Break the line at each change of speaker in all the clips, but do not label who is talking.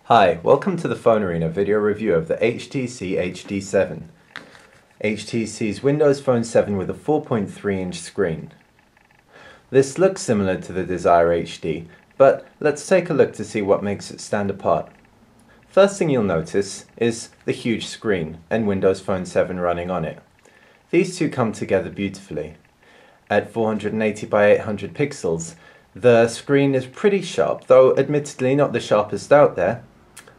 Hi, welcome to the PhoneArena video review of the HTC HD7. HTC's Windows Phone 7 with a 4.3-inch screen. This looks similar to the Desire HD, but let's take a look to see what makes it stand apart. First thing you'll notice is the huge screen and Windows Phone 7 running on it. These two come together beautifully. At 480 by 800 pixels, the screen is pretty sharp, though admittedly not the sharpest out there,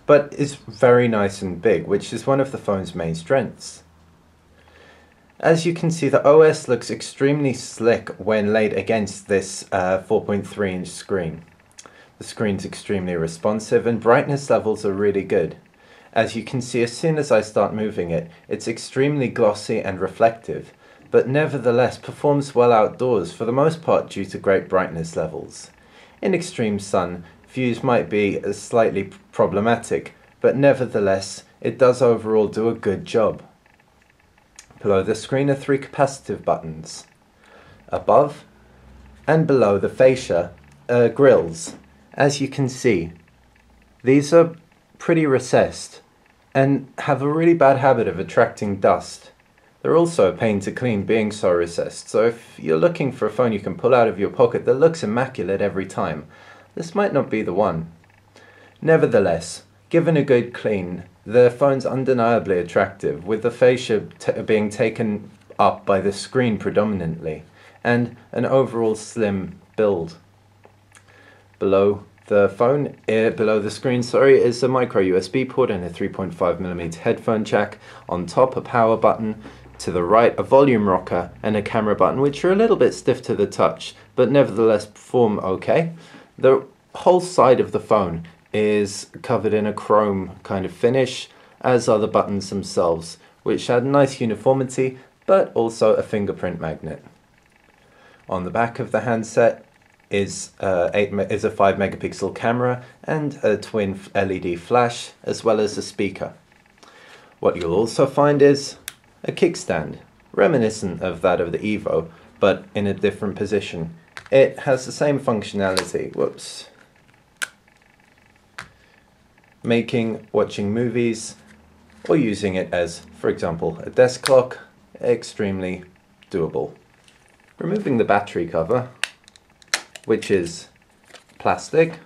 but is very nice and big, which is one of the phone's main strengths. As you can see, the OS looks extremely slick when laid against this 4.3-inch screen. The screen's extremely responsive and brightness levels are really good. As you can see, as soon as I start moving it, it's extremely glossy and reflective, but nevertheless performs well outdoors, for the most part due to great brightness levels. In extreme sun, views might be slightly problematic, but nevertheless it does overall do a good job. Below the screen are 3 capacitive buttons. Above and below the fascia are grills. As you can see, these are pretty recessed and have a really bad habit of attracting dust. They're also a pain to clean, being so recessed, so if you're looking for a phone you can pull out of your pocket that looks immaculate every time, this might not be the one. Nevertheless, given a good clean, the phone's undeniably attractive, with the fascia being taken up by the screen predominantly, and an overall slim build. Below the screen, is a Microusb port and a 3.5mm headphone jack. On top, a power button. To the right, a volume rocker and a camera button, which are a little bit stiff to the touch, but nevertheless perform okay. The whole side of the phone is covered in a chrome kind of finish, as are the buttons themselves, which add nice uniformity, but also a fingerprint magnet. On the back of the handset is a 5-megapixel camera and a twin LED flash, as well as a speaker. What you'll also find is a kickstand, reminiscent of that of the Evo, but in a different position. It has the same functionality, making watching movies or using it as, for example, a desk clock, extremely doable. Removing the battery cover, which is plastic,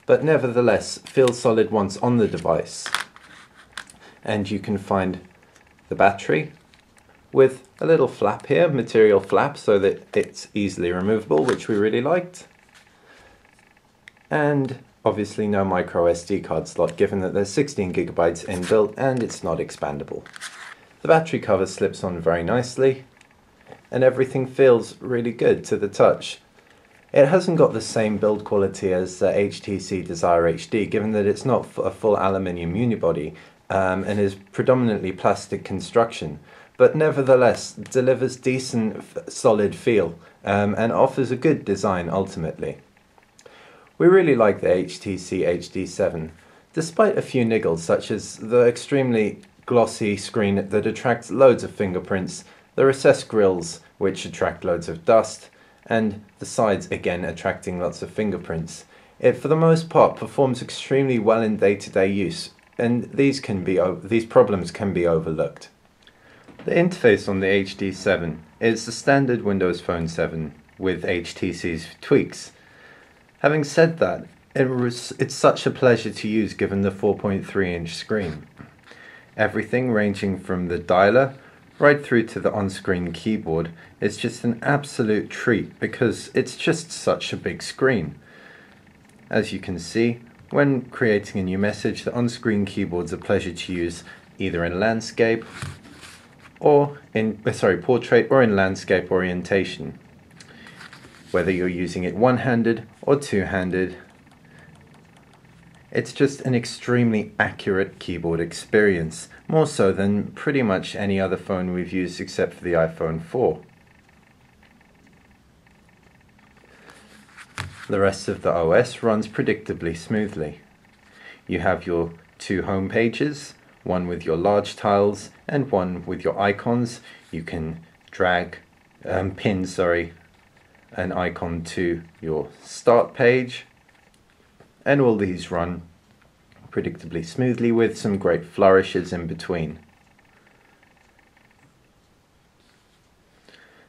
but nevertheless feels solid once on the device. And you can find the battery with a little flap here, material flap, so that it's easily removable, which we really liked. And obviously no micro SD card slot, given that there's 16 gigabytes inbuilt and it's not expandable. The battery cover slips on very nicely and everything feels really good to the touch. It hasn't got the same build quality as the HTC Desire HD, given that it's not a full aluminium unibody and is predominantly plastic construction, but nevertheless delivers decent solid feel and offers a good design ultimately. We really like the HTC HD7, despite a few niggles such as the extremely glossy screen that attracts loads of fingerprints, the recessed grills which attract loads of dust, and the sides again attracting lots of fingerprints. It for the most part performs extremely well in day-to-day use, and these problems can be overlooked. The interface on the HD7 is the standard Windows Phone 7 with HTC's tweaks. Having said that, it's such a pleasure to use given the 4.3-inch screen. Everything ranging from the dialer right through to the on-screen keyboard is just an absolute treat because it's just such a big screen. As you can see, when creating a new message, the on-screen keyboard's a pleasure to use either in landscape or in portrait or in landscape orientation. Whether you're using it one-handed or two-handed, it's just an extremely accurate keyboard experience, more so than pretty much any other phone we've used except for the iPhone 4. The rest of the OS runs predictably smoothly. You have your 2 home pages, one with your large tiles and one with your icons. You can pin an icon to your start page and all these run predictably smoothly with some great flourishes in between.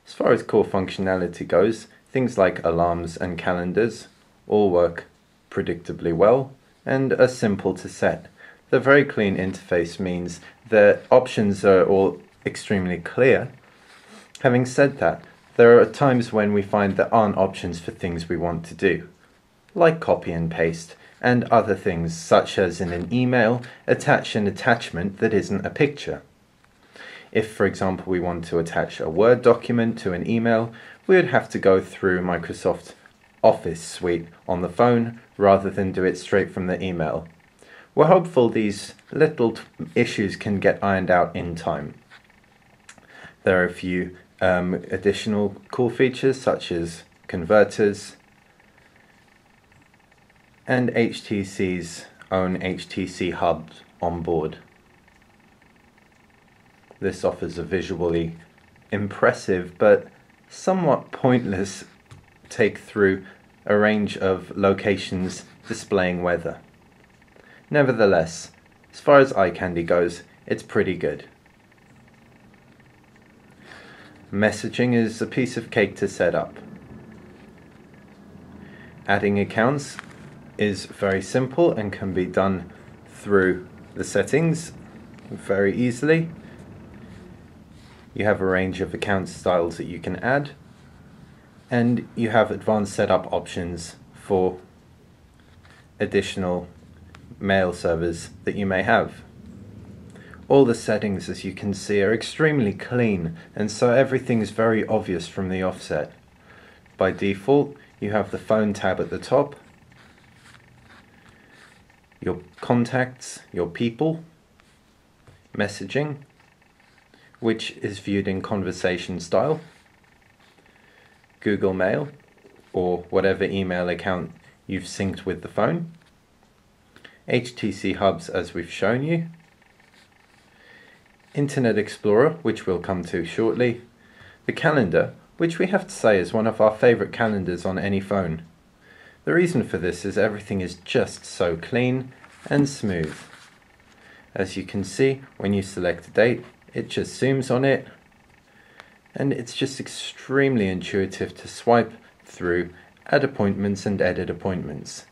As far as core functionality goes, things like alarms and calendars all work predictably well and are simple to set. The very clean interface means the options are all extremely clear. Having said that, there are times when we find there aren't options for things we want to do, like copy and paste, and other things such as in an email, attach an attachment that isn't a picture. If, for example, we want to attach a Word document to an email, we would have to go through Microsoft Office suite on the phone rather than do it straight from the email. We're hopeful these little issues can get ironed out in time. There are a few additional cool features such as converters and HTC's own HTC hub on board. This offers a visually impressive but somewhat pointless take through a range of locations displaying weather. Nevertheless, as far as eye candy goes, it's pretty good. Messaging is a piece of cake to set up. Adding accounts is very simple and can be done through the settings very easily. You have a range of account styles that you can add, and you have advanced setup options for additional mail servers that you may have. All the settings, as you can see, are extremely clean, and so everything is very obvious from the offset. By default, you have the phone tab at the top, your contacts, your people, messaging, which is viewed in conversation style, Google Mail, or whatever email account you've synced with the phone, HTC hubs as we've shown you, Internet Explorer, which we'll come to shortly, the calendar, which we have to say is one of our favorite calendars on any phone. The reason for this is everything is just so clean and smooth. As you can see, when you select a date, it just zooms on it, and it's just extremely intuitive to swipe through, add appointments and edit appointments.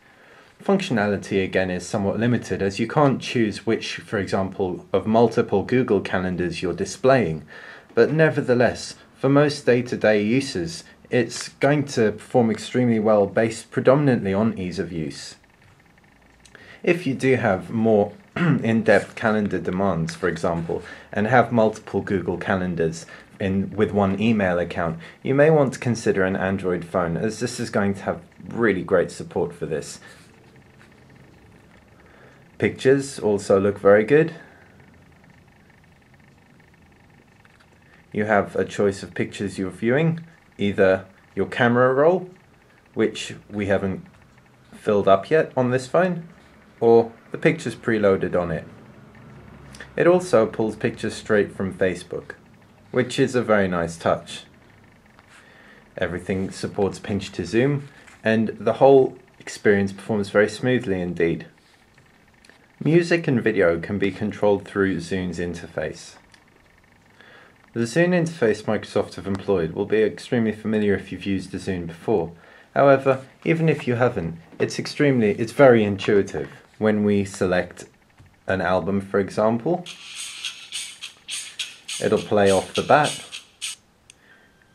Functionality again is somewhat limited, as you can't choose which, for example, of multiple Google calendars you're displaying, but nevertheless, for most day-to-day uses, it's going to perform extremely well based predominantly on ease of use. If you do have more in-depth calendar demands, for example, and have multiple Google calendars with one email account, you may want to consider an Android phone, as this is going to have really great support for this. Pictures also look very good. You have a choice of pictures you're viewing, either your camera roll, which we haven't filled up yet on this phone, or the pictures preloaded on it. It also pulls pictures straight from Facebook, which is a very nice touch. Everything supports pinch to zoom, and the whole experience performs very smoothly indeed. Music and video can be controlled through Zune's interface. The Zune interface Microsoft have employed will be extremely familiar if you've used a Zune before. However, even if you haven't, it's very intuitive. When we select an album, for example, it'll play off the bat.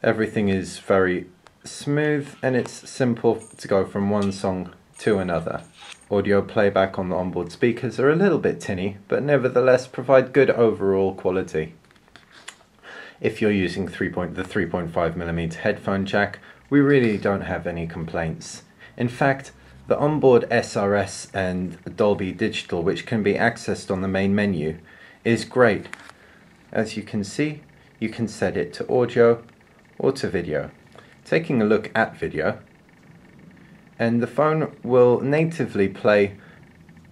Everything is very smooth, and it's simple to go from one song to another. Audio playback on the onboard speakers are a little bit tinny, but nevertheless provide good overall quality. If you're using the 3.5mm headphone jack, we really don't have any complaints. In fact, the onboard SRS and Dolby Digital, which can be accessed on the main menu, is great. As you can see, you can set it to audio or to video. Taking a look at video, and the phone will natively play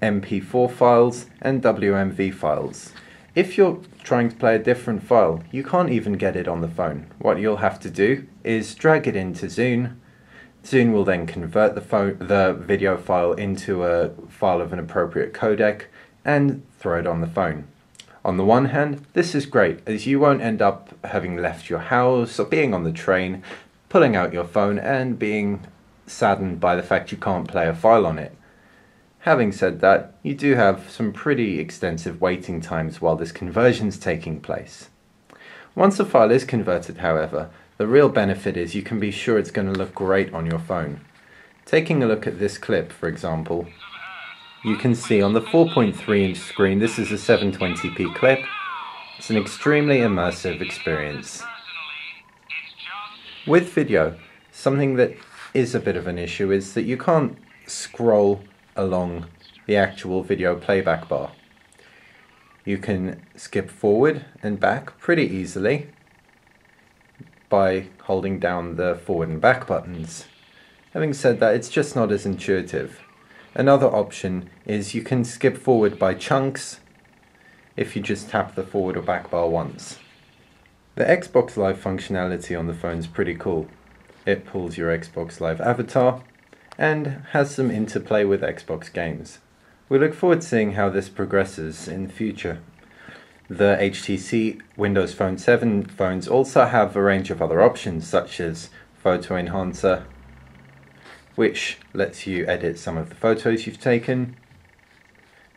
MP4 files and WMV files. If you're trying to play a different file, you can't even get it on the phone. What you'll have to do is drag it into Zune, Zune will then convert the video file into a file of an appropriate codec and throw it on the phone. On the one hand, this is great, as you won't end up having left your house or being on the train, pulling out your phone and being saddened by the fact you can't play a file on it. Having said that, you do have some pretty extensive waiting times while this conversion is taking place. Once a file is converted, however, the real benefit is you can be sure it's going to look great on your phone. Taking a look at this clip, for example, you can see on the 4.3-inch screen, this is a 720p clip. It's an extremely immersive experience. With video, something that is a bit of an issue is that you can't scroll along the actual video playback bar. You can skip forward and back pretty easily by holding down the forward and back buttons. Having said that, it's just not as intuitive. Another option is you can skip forward by chunks if you just tap the forward or back bar once. The Xbox Live functionality on the phone is pretty cool. It pulls your Xbox Live avatar and has some interplay with Xbox games. We look forward to seeing how this progresses in the future. The HTC Windows Phone 7 phones also have a range of other options, such as Photo Enhancer, which lets you edit some of the photos you've taken,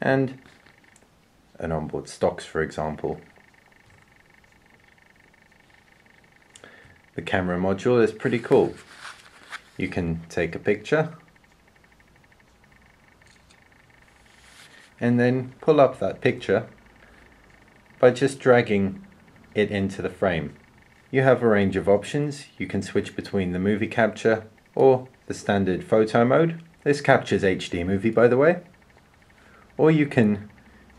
and an onboard stocks, for example. The camera module is pretty cool. You can take a picture and then pull up that picture by just dragging it into the frame. You have a range of options. You can switch between the movie capture or the standard photo mode. This captures HD movie, by the way. Or you can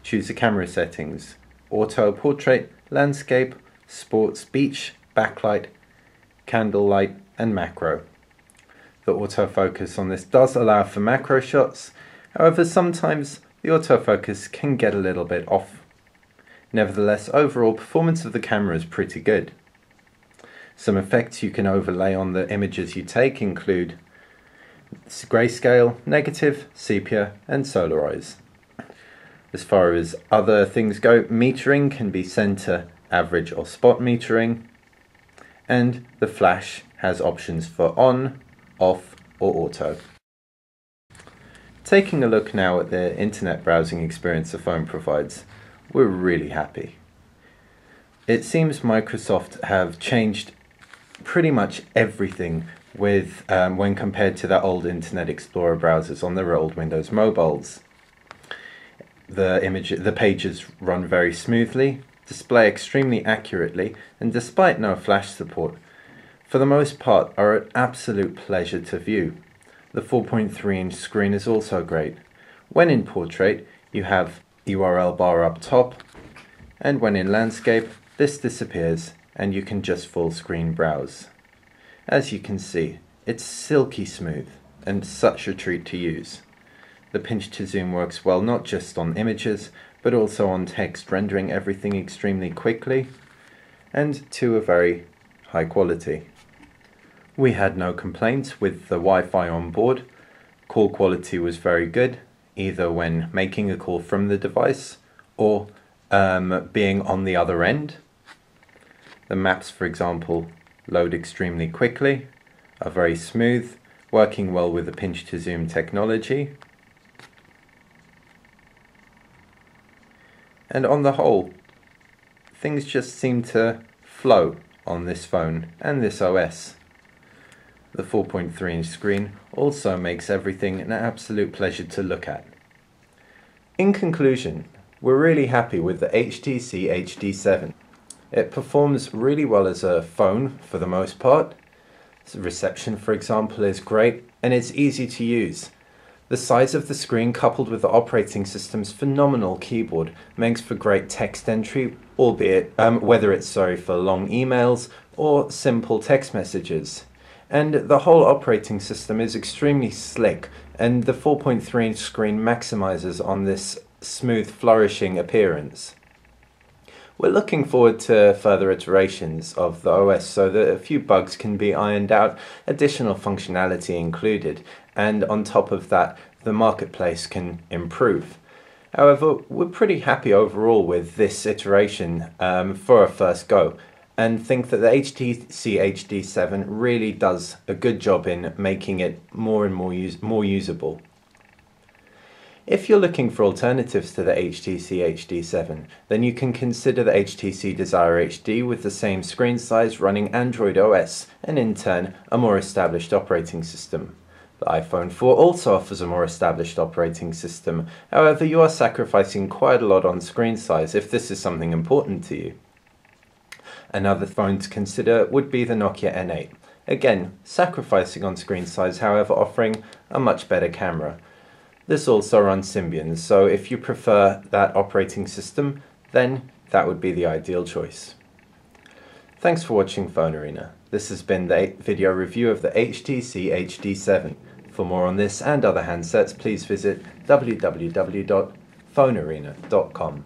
choose the camera settings: auto, portrait, landscape, sports, beach, backlight, candlelight and macro. The autofocus on this does allow for macro shots, however sometimes the autofocus can get a little bit off. Nevertheless, overall performance of the camera is pretty good. Some effects you can overlay on the images you take include grayscale, negative, sepia and solarize. As far as other things go, metering can be center, average or spot metering, and the flash has options for on, off or auto. Taking a look now at the internet browsing experience the phone provides, we're really happy. It seems Microsoft have changed pretty much everything with when compared to the old Internet Explorer browsers on their old Windows mobiles. The pages run very smoothly, display extremely accurately, and despite no flash support, for the most part are an absolute pleasure to view. The 4.3-inch screen is also great. When in portrait, you have URL bar up top, and when in landscape, this disappears and you can just full screen browse. As you can see, it's silky smooth and such a treat to use. The pinch to zoom works well not just on images, but also on text, rendering everything extremely quickly and to a very high quality. We had no complaints with the Wi-Fi on board. Call quality was very good, either when making a call from the device or being on the other end. The maps, for example, load extremely quickly, are very smooth, working well with the pinch to zoom technology. And on the whole, things just seem to flow on this phone and this OS. The 4.3-inch screen also makes everything an absolute pleasure to look at. In conclusion, we're really happy with the HTC HD7. It performs really well as a phone for the most part. The reception, for example, is great and it's easy to use. The size of the screen coupled with the operating system's phenomenal keyboard makes for great text entry, albeit whether it's for long emails or simple text messages. And the whole operating system is extremely slick, and the 4.3-inch screen maximizes on this smooth, flourishing appearance. We're looking forward to further iterations of the OS so that a few bugs can be ironed out, additional functionality included, and on top of that, the marketplace can improve. However, we're pretty happy overall with this iteration for a first go, and think that the HTC HD7 really does a good job in making it more and more usable. If you're looking for alternatives to the HTC HD7, then you can consider the HTC Desire HD with the same screen size running Android OS and in turn a more established operating system. The iPhone 4 also offers a more established operating system, however you are sacrificing quite a lot on screen size if this is something important to you. Another phone to consider would be the Nokia N8. Again, sacrificing on screen size, however offering a much better camera. This also runs Symbian, so if you prefer that operating system, then that would be the ideal choice. Thanks for watching PhoneArena. This has been the video review of the HTC HD7. For more on this and other handsets, please visit www.phonearena.com.